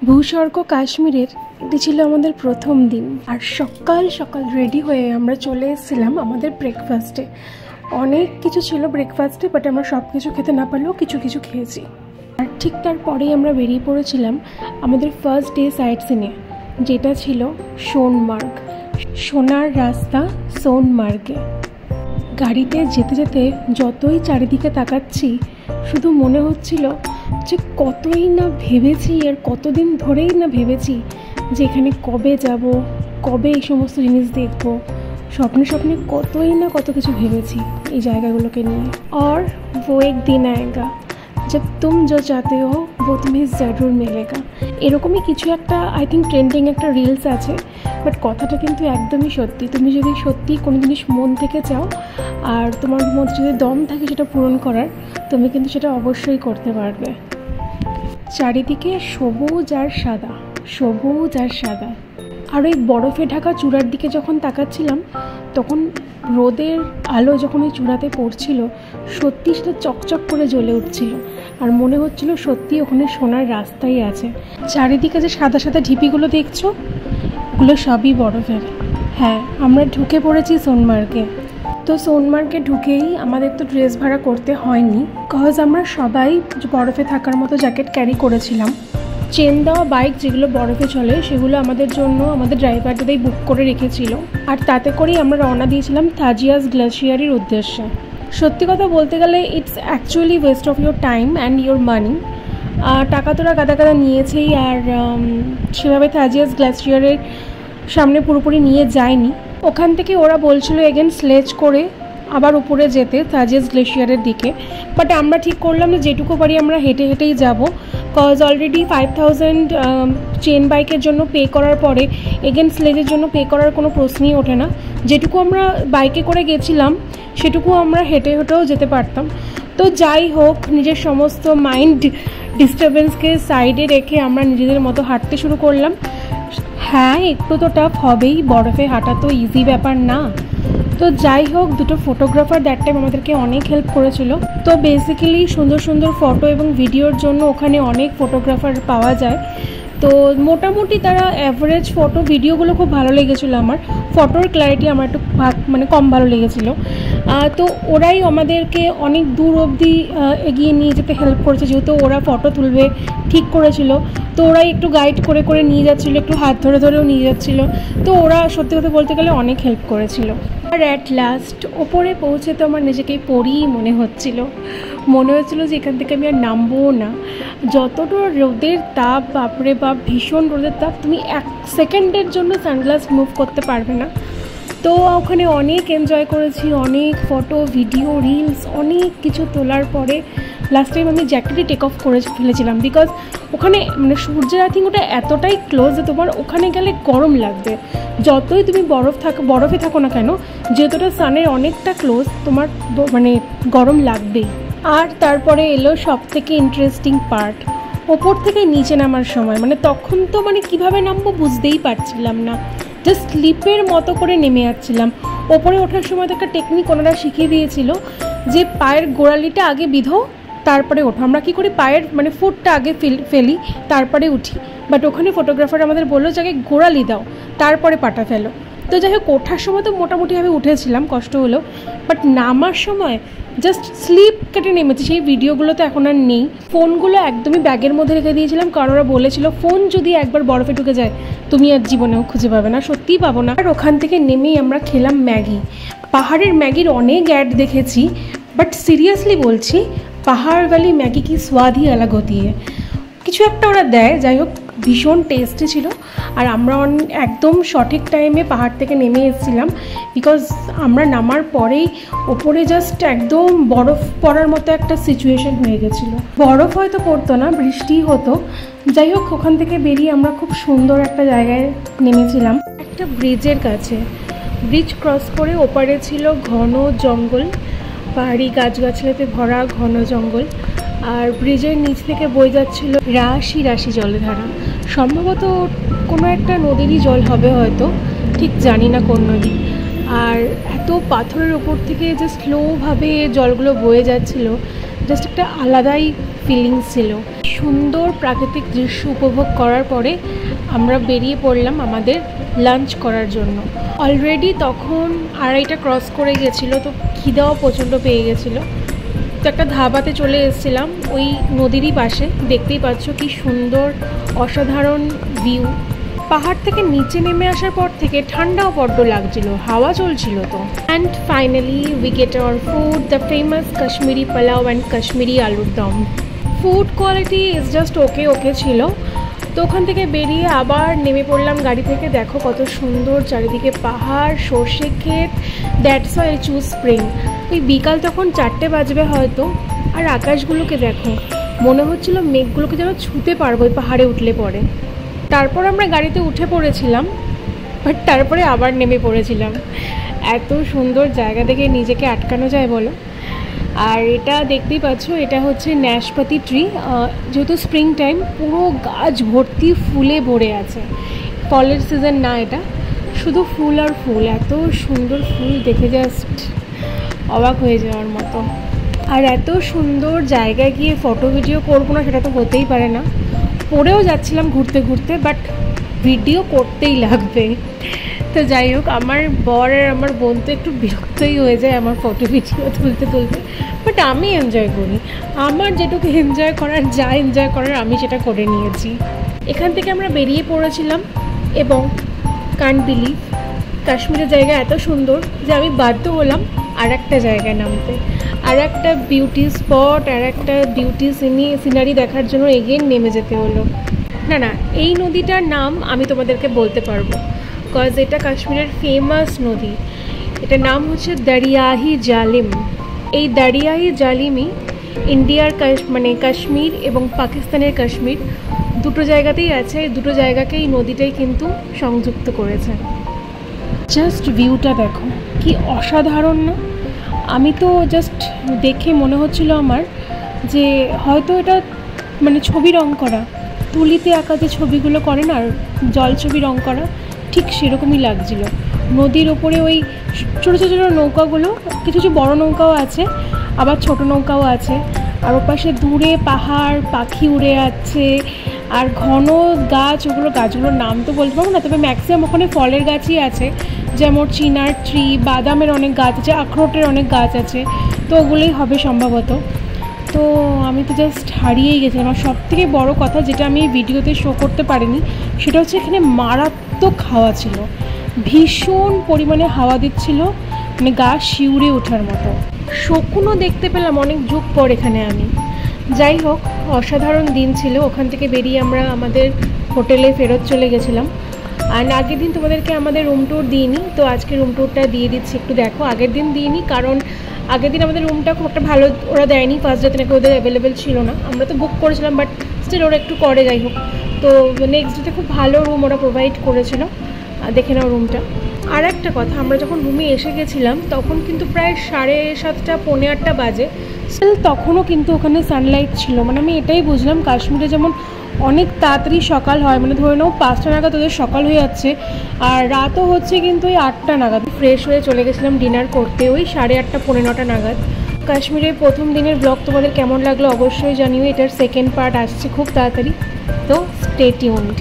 ভূস্বর্গ কাশ্মীরের এটি ছিল আমাদের প্রথম দিন। আর সকাল সকাল রেডি হয়ে আমরা চলে এসেছিলাম আমাদের ব্রেকফাস্টে। অনেক কিছু ছিল ব্রেকফাস্টে, বাট আমরা সব কিছু খেতে না পারলেও কিছু কিছু খেয়েছি। আর ঠিক তারপরেই আমরা বেরিয়ে পড়েছিলাম আমাদের ফার্স্ট ডে সাইট সিনে, যেটা ছিল সোনমার্গ, সোনার রাস্তা সোনমার্গে। গাড়িতে যেতে যেতে যতই চারিদিকে তাকাচ্ছি শুধু মনে হচ্ছিল যে কতই না ভেবেছি, আর কতদিন ধরেই না ভেবেছি যে এখানে কবে যাব, কবে এই সমস্ত জিনিস দেখব। স্বপ্নে স্বপ্নে কতই না কত কিছু ভেবেছি এই জায়গাগুলোকে নিয়ে। और वो एक दिन आएगा जब तुम जो चाहते हो वो तुम्हें ज़रूर मिलेगा। এরকমই কিছু একটা আই থিঙ্ক ট্রেন্ডিং একটা রিলস আছে, বাট কথাটা কিন্তু একদমই সত্যি। তুমি যদি সত্যি কোনো জিনিস মন থেকে চাও আর তোমার মধ্যে যদি দম থাকে সেটা পূরণ করার, তুমি কিন্তু সেটা অবশ্যই করতে পারবে। চারিদিকে সবুজ আর সাদা, সবুজ আর সাদা। আর ওই বরফে ঢাকা চূড়ার দিকে যখন তাকাচ্ছিলাম তখন রোদের আলো যখন ওই চূড়াতে পড়ছিল সত্যি সেটা চকচক করে জ্বলে উঠছিল, আর মনে হচ্ছিল সত্যি ওখানে সোনার রাস্তাই আছে। চারিদিকে যে সাদা সাদা ঢিপিগুলো দেখছো ওগুলো সবই বরফের। হ্যাঁ, আমরা ঢুকে পড়েছি সোনমার্গে। তো সোনমার্গে ঢুকেই আমাদের তো ড্রেস ভাড়া করতে হয়নি, কজ আমরা সবাই বরফে থাকার মতো জ্যাকেট ক্যারি করেছিলাম। চেন দেওয়া বাইক যেগুলো বরফে চলে সেগুলো আমাদের জন্য আমাদের ড্রাইভার দাদাই বুক করে রেখেছিল, আর তাতে করেই আমরা রওনা দিয়েছিলাম থাজিয়াস গ্লেশিয়ারের উদ্দেশ্যে। সত্যি কথা বলতে গেলে it's actually West of your time and your মানি। টাকা তোরা গাদা গাদা নিয়েছেই, আর সেভাবে থাজিয়াস গ্লেশিয়ারের সামনে পুরোপুরি নিয়ে যায়নি। ওখান থেকে ওরা বলছিল এগেন স্লেজ করে আবার উপরে যেতে থাজিয়াস গ্লেশিয়ারের দিকে, বাট আমরা ঠিক করলাম যে যেটুকু পারি আমরা হেঁটে হেঁটেই যাব, কজ অলরেডি 5000 চেন বাইকের জন্য পে করার পরে এগেন স্লেজের জন্য পে করার কোনো প্রশ্নই ওঠে না। যেটুকু আমরা বাইকে করে গেছিলাম সেটুকু আমরা হেঁটে হেঁটেও যেতে পারতাম। তো যাই হোক, নিজের সমস্ত মাইন্ড ডিস্টারবেন্সকে সাইডে রেখে আমরা নিজেদের মতো হাঁটতে শুরু করলাম। হ্যাঁ, একটু তো টাফ হবেই, বরফে হাঁটা তো ইজি ব্যাপার না। তো যাই হোক, দুটো ফটোগ্রাফার দ্যাট টাইম আমাদেরকে অনেক হেল্প করেছিল। তো বেসিক্যালি সুন্দর সুন্দর ফটো এবং ভিডিওর জন্য ওখানে অনেক ফটোগ্রাফার পাওয়া যায়। তো মোটামুটি তারা অ্যাভারেজ ফটো ভিডিওগুলো খুব ভালো লেগেছিলো আমার। ফটোর ক্ল্যারিটি আমার একটু কম ভালো লেগেছিলো। তো ওরাই আমাদেরকে অনেক দূর অবধি এগিয়ে নিয়ে যেতে হেল্প করেছে, যেহেতু ওরা ফটো তুলবে ঠিক করেছিল। তো ওরাই একটু গাইড করে করে নিয়ে যাচ্ছিলো, একটু হাত ধরে ধরেও নিয়ে যাচ্ছিলো। তো ওরা সত্যি কথা বলতে গেলে অনেক হেল্প করেছিল। আর অ্যাট লাস্ট ওপরে পৌঁছে তো আমার নিজেকেই পড়িই মনে হচ্ছিলো যে এখান থেকে আমি আর নামবো না। যতটা রোদের তাপ, বাপরে বাপ, ভীষণ রোদের তাপ, তুমি 1 সেকেন্ডের জন্য সানগ্লাস মুভ করতে পারবে না। তো ওখানে অনেক এনজয় করেছি, অনেক ফটো ভিডিও রিলস অনেক কিছু তোলার পরে লাস্ট টাইম আমি জ্যাকেটে টেক অফ করে ফেলেছিলাম, বিকজ ওখানে মানে সূর্যের আই থিঙ্ক ওটা এতটাই ক্লোজ যে তোমার ওখানে গেলে গরম লাগবে। যতই তুমি বরফে থাকো না কেন, যেহেতুটা সানের অনেকটা ক্লোজ, তোমার মানে গরম লাগবেই। আর তারপরে এলো সব থেকে ইন্টারেস্টিং পার্ট, ওপর থেকে নিচে নামার সময়। মানে তখন তো মানে কীভাবে নামবো বুঝতেই পারছিলাম না, জাস্ট স্লিপের মতো করে নেমে যাচ্ছিলাম। ওপরে ওঠার সময় তো একটা টেকনিক ওনারা শিখিয়ে দিয়েছিল যে পায়ের গোড়ালিটা আগে বিধো তারপরে ওঠো। আমরা কী করি, পায়ের মানে ফুটটা আগে ফেলি তারপরে উঠি, বাট ওখানে ফটোগ্রাফার আমাদের বললো যে আগে গোড়ালি দাও তারপরে পাটা ফেলো। তো যাই হোক, ওঠার সময় তো মোটামুটিভাবে উঠেছিলাম, কষ্ট হলো, বাট নামার সময় জাস্ট স্লিপ কেটে নেমেছি। সেই ভিডিওগুলো তো এখন আর নেই। ফোনগুলো একদমই ব্যাগের মধ্যে রেখে দিয়েছিলাম, কারণ ওরা বলেছিল ফোন যদি একবার বরফে ঢুকে যায় তুমি আর জীবনেও খুঁজে পাবে না, সত্যিই পাবো না। আর ওখান থেকে নেমেই আমরা খেলাম ম্যাগি। পাহাড়ের ম্যাগির অনেক অ্যাড দেখেছি, বাট সিরিয়াসলি বলছি, পাহাড় वाली मैगी की स्वाद ही अलग होती है। কিছু একটা ওরা দেয়, যাই হোক ভীষণ টেস্টি ছিল। আর আমরা একদম সঠিক টাইমে পাহাড় থেকে নেমে এসেছিলাম, বিকজ আমরা নামার পরেই ওপরে জাস্ট একদম বরফ পড়ার মতো একটা সিচুয়েশন হয়ে গেছিলো। বরফ হয়তো পড়তো না, বৃষ্টি হতো। যাই হোক, ওখান থেকে বেরিয়ে আমরা খুব সুন্দর একটা জায়গায় নেমেছিলাম, একটা ব্রিজের কাছে। ব্রিজ ক্রস করে ওপারে ছিল ঘন জঙ্গল, পাহাড়ি গাছগাছলাতে ভরা ঘন জঙ্গল, আর ব্রিজের নিচ থেকে বয়ে যাচ্ছিল রাশি রাশি জলধারা। সম্ভবত কোনো একটা নদীরই জল হবে হয়তো, ঠিক জানি না কোন নদী। আর এত পাথরের ওপর থেকে যে স্লোভাবে জলগুলো বয়ে যাচ্ছিল, জাস্ট একটা আলাদাই ফিলিংস ছিল। সুন্দর প্রাকৃতিক দৃশ্য উপভোগ করার পরে আমরা বেরিয়ে পড়লাম আমাদের লাঞ্চ করার জন্য। অলরেডি তখন 2:30 ক্রস করে গেছিলো, তো খিদাও প্রচণ্ড পেয়ে গেছিলো। তো একটা ধাবাতে চলে এসেছিলাম ওই নদীরই পাশে। দেখতেই পাচ্ছ কি সুন্দর অসাধারণ ভিউ। পাহাড় থেকে নিচে নেমে আসার পর থেকে ঠান্ডাও বড্ড লাগছিল, হাওয়া চলছিল তো। And finally we get our food, the famous Kashmiri pulao and Kashmiri আলুর দম। Food quality is just okay ছিল। তো ওখান থেকে বেরিয়ে আবার নেমে পড়লাম গাড়ি থেকে। দেখো কত সুন্দর চারিদিকে পাহাড়, সর্ষে ক্ষেত, that's why I choose spring. ওই বিকাল তখন 4টে বাজবে হয়তো, আর আকাশগুলোকে দেখো, মনে হচ্ছিল মেঘগুলোকে যেন ছুঁতে পারবো ওই পাহাড়ে উঠলে পরে। তারপর আমরা গাড়িতে উঠে পড়েছিলাম, বাট তারপরে আবার নেমে পড়েছিলাম। এত সুন্দর জায়গা দেখে নিজেকে আটকানো যায় বলো। আর এটা দেখতেই পাচ্ছ, এটা হচ্ছে ন্যাশপাতি ট্রি। যেহেতু স্প্রিং টাইম, পুরো গাছ ভর্তি ফুলে ভরে আছে। ফলের সিজন না, এটা শুধু ফুল আর ফুল। এত সুন্দর ফুল দেখে জাস্ট অবাক হয়ে যাওয়ার মতো। আর এত সুন্দর জায়গায় গিয়ে ফটো ভিডিও করবো না সেটা তো হতেই পারে না। পড়েও যাচ্ছিলাম ঘুরতে ঘুরতে, বাট ভিডিও করতেই লাগবে। তো যাই হোক, আমার বর আর আমার বোন তো একটু বিরক্তই হয়ে যায় আমার ফটো ভিডিও তুলতে, বাট আমি এনজয় করি। আমার যেটুকু এনজয় করার, যা এনজয় করার আমি সেটা করে নিয়েছি। এখান থেকে আমরা বেরিয়ে পড়েছিলাম এবং কান্ট বিলিভ কাশ্মীরের জায়গা এত সুন্দর যে আমি বাধ্য হলাম আর একটা জায়গায় নামতে, আর একটা বিউটি স্পট, আর একটা বিউটি সিনারি দেখার জন্য এগেন নেমে যেতে হলো। না, এই নদীটার নাম আমি তোমাদেরকে বলতে পারবো, বিকজ এটা কাশ্মীরের ফেমাস নদী। এটার নাম হচ্ছে দারিয়াহি জালিম। এই দারিয়াহি জালিমই ইন্ডিয়ার মানে কাশ্মীর এবং পাকিস্তানের কাশ্মীর দুটো জায়গাতেই আছে। দুটো জায়গাকেই নদীটাই কিন্তু সংযুক্ত করেছে। জাস্ট ভিউটা দেখো কি অসাধারণ না? আমি তো জাস্ট দেখে মনে হচ্ছিল আমার যে হয়তো এটা মানে ছবি রং করা, তুলিতে আঁকা যে ছবিগুলো করে না, জল ছবি রং করা, ঠিক সেরকমই লাগছিল। নদীর ওপরে ওই ছোটো ছোটো নৌকাগুলো, কিছু বড় নৌকাও আছে, আবার ছোট নৌকাও আছে। আর ওপাশে দূরে পাহাড়, পাখি উড়ে যাচ্ছে, আর ঘন গাছ। ওগুলো গাছগুলোর নাম তো বলতে পারবো না, তবে ম্যাক্সিমাম ওখানে ফলের গাছই আছে, যেমন চিনার ট্রি, বাদামের অনেক গাছ আছে, আখরোটের অনেক গাছ আছে। তো ওগুলোই হবে সম্ভবত। তো আমি তো জাস্ট হারিয়েই গেছিলাম। আর সবথেকে বড় কথা যেটা আমি ভিডিওতে শো করতে পারিনি, সেটা হচ্ছে এখানে মারাত্মক হাওয়া ছিল, ভীষণ পরিমাণে হাওয়া দিচ্ছিল, মানে গা শিউরে ওঠার মতো। শকুনও দেখতে পেলাম অনেক যুগ পর এখানে আমি। যাই হোক, অসাধারণ দিন ছিল। ওখান থেকে বেরিয়ে আমরা আমাদের হোটেলে ফেরত চলে গেছিলাম। আর আগের দিন তোমাদেরকে আমাদের রুম ট্যুর দিইনি, তো আজকে রুম ট্যুরটা দিয়ে দিচ্ছি। একটু দেখো, আগের দিন দিইনি কারণ আগের দিন আমাদের রুমটা খুব একটা ভালো ওরা দেয়নি। ফার্স্ট ডেতে নাকি ওদের অ্যাভেলেবেল ছিল না। আমরা তো বুক করেছিলাম, বাট স্টিল ওরা একটু করে। যাই হোক, তো নেক্সট ডেতে খুব ভালো রুম ওরা প্রোভাইড করেছিল। দেখে নাও রুমটা। আর একটা কথা, আমরা যখন রুমে এসে গেছিলাম তখন কিন্তু প্রায় 7:30 পৌনে 8টা বাজে। স্টিল তখনও কিন্তু ওখানে সানলাইট ছিল। মানে আমি এটাই বুঝলাম কাশ্মীরে যেমন অনেক তাড়াতাড়ি সকাল হয়, মানে ধরে নাও 5টা নাগাদ ওদের সকাল হয়ে যাচ্ছে, আর রাতও হচ্ছে কিন্তু ওই 8টা নাগাদ। ফ্রেশ হয়ে চলে গেছিলাম ডিনার করতে ওই 8:30 পৌনে 9টা নাগাদ। কাশ্মীরের প্রথম দিনের ব্লগ তোমাদের কেমন লাগলো অবশ্যই জানিও। এটার সেকেন্ড পার্ট আসছে খুব তাড়াতাড়ি, তো স্টে টিউনড।